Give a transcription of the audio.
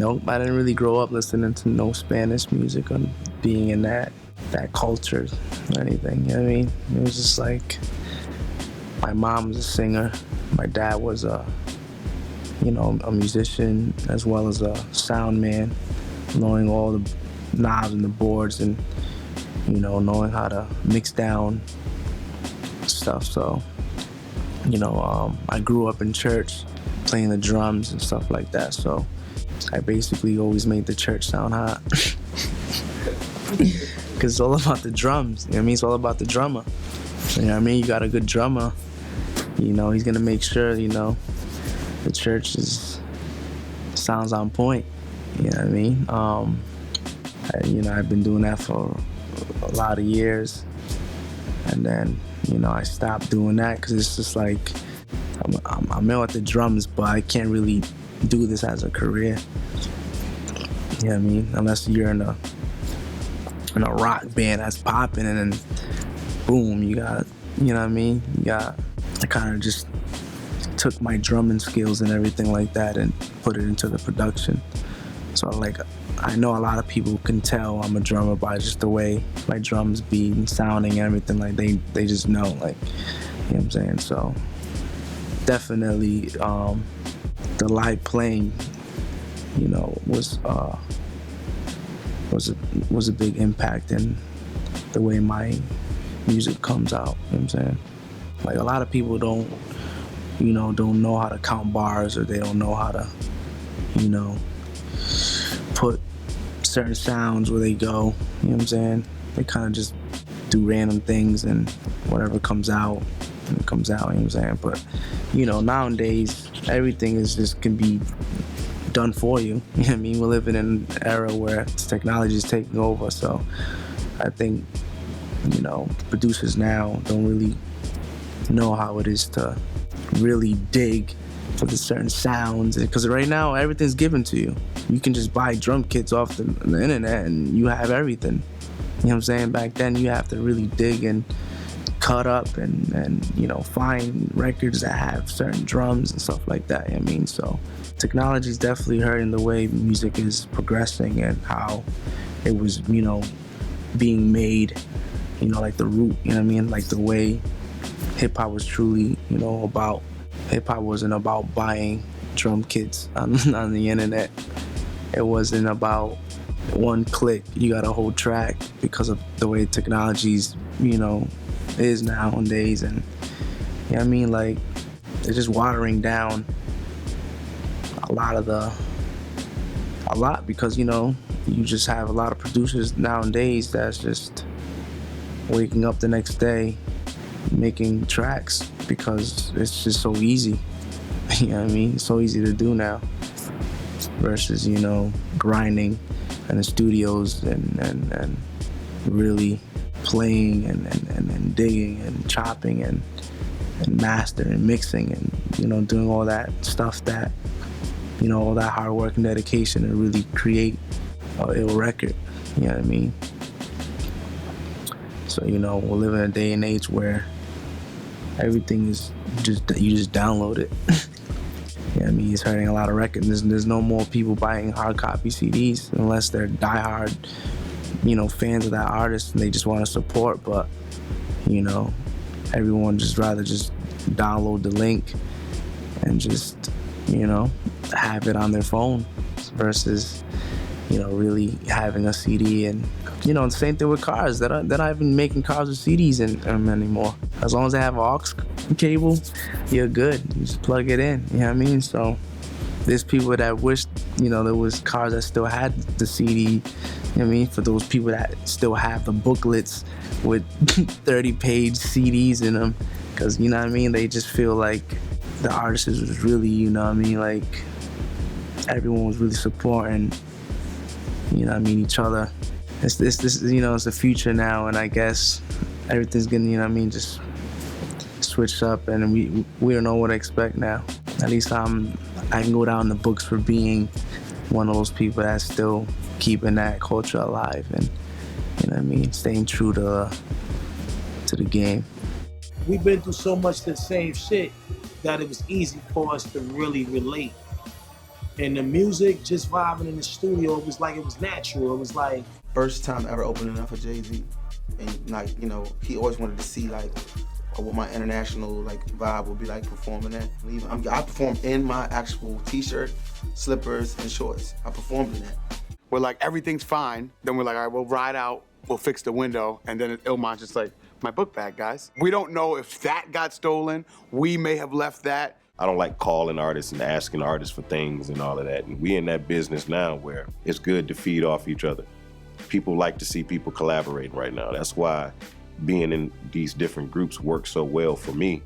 Nope, I didn't really grow up listening to no Spanish music or being in that culture or anything, you know what I mean? It was just like, my mom was a singer, my dad was a musician as well as a sound man, knowing all the knobs and the boards and, knowing how to mix down stuff. So, I grew up in church playing the drums and stuff like that. So I basically always made the church sound hot. Because it's all about the drums. You know what I mean? It's all about the drummer. You know what I mean? You got a good drummer, he's going to make sure, the church sounds on point. You know what I mean? I've been doing that for a lot of years. And then, I stopped doing that because it's just like, I'm in with the drums, but I can't really do this as a career. You know what I mean? Unless you're in a rock band that's popping and then boom, you got, I kind of just took my drumming skills and everything like that and put it into the production. So I know a lot of people can tell I'm a drummer by just the way my drums beat and sounding and everything. Like they just know, like, you know what I'm saying? So definitely the live playing, was a big impact in the way my music comes out. You know what I'm saying? Like, a lot of people don't know how to count bars, or they don't know how to, put certain sounds where they go. You know what I'm saying? They kind of just do random things and whatever comes out, and it comes out, you know what I'm saying? But, nowadays, everything can be done for you. You know what I mean? We're living in an era where technology is taking over, so I think, producers now don't really know how it is to really dig for the certain sounds, because right now everything's given to you. You can just buy drum kits off the internet and you have everything. You know what I'm saying? Back then you have to really dig and cut up and find records that have certain drums and stuff like that. You know what I mean? So technology's definitely hurting the way music is progressing and how it was, being made, like the root, you know what I mean? Like the way hip-hop was truly, about, hip-hop wasn't about buying drum kits on the internet. It wasn't about one click, you got a whole track, because of the way technology's, is nowadays. And, you know what I mean? Like, it's just watering down a lot because, you just have a lot of producers nowadays that's just waking up the next day making tracks because it's just so easy. You know what I mean? It's so easy to do now versus, grinding in the studios and really playing and digging and chopping and mastering and mixing and, doing all that stuff that, all that hard work and dedication to really create an ill record. You know what I mean? So, we're living in a day and age where everything is you just download it. You know what I mean? It's hurting a lot of records. There's no more people buying hard copy CDs unless they're diehard, fans of that artist and they just want to support. But, everyone just rather just download the link and just, have it on their phone versus, really having a CD. And, the same thing with cars. They're not even making cars with CDs anymore. As long as they have an aux cable, you're good. You just plug it in. You know what I mean? So there's people that wish, there was cars that still had the CD. You know what I mean? For those people that still have the booklets with 30-page CDs in them. Because, you know what I mean? They just feel like the artist was really, like everyone was really supporting, each other. It's it's the future now, and I guess everything's getting, just switched up, and we don't know what to expect now. At least I can go down in the books for being one of those people that's still keeping that culture alive and, staying true to the game. We've been through so much the same shit that it was easy for us to really relate. And the music, just vibing in the studio, it was like it was natural. It was like first time ever opening up for Jay-Z, and like, you know, he always wanted to see like what my international like vibe would be like performing at. I performed in my actual t-shirt, slippers, and shorts. I performed in that. We're like, everything's fine. Then we're like, all right, we'll ride out, we'll fix the window, and then Illman's just like, my book bag, guys. We don't know if that got stolen. We may have left that. I don't like calling artists and asking artists for things and all of that. And we in that business now where it's good to feed off each other. People like to see people collaborating right now. That's why being in these different groups works so well for me.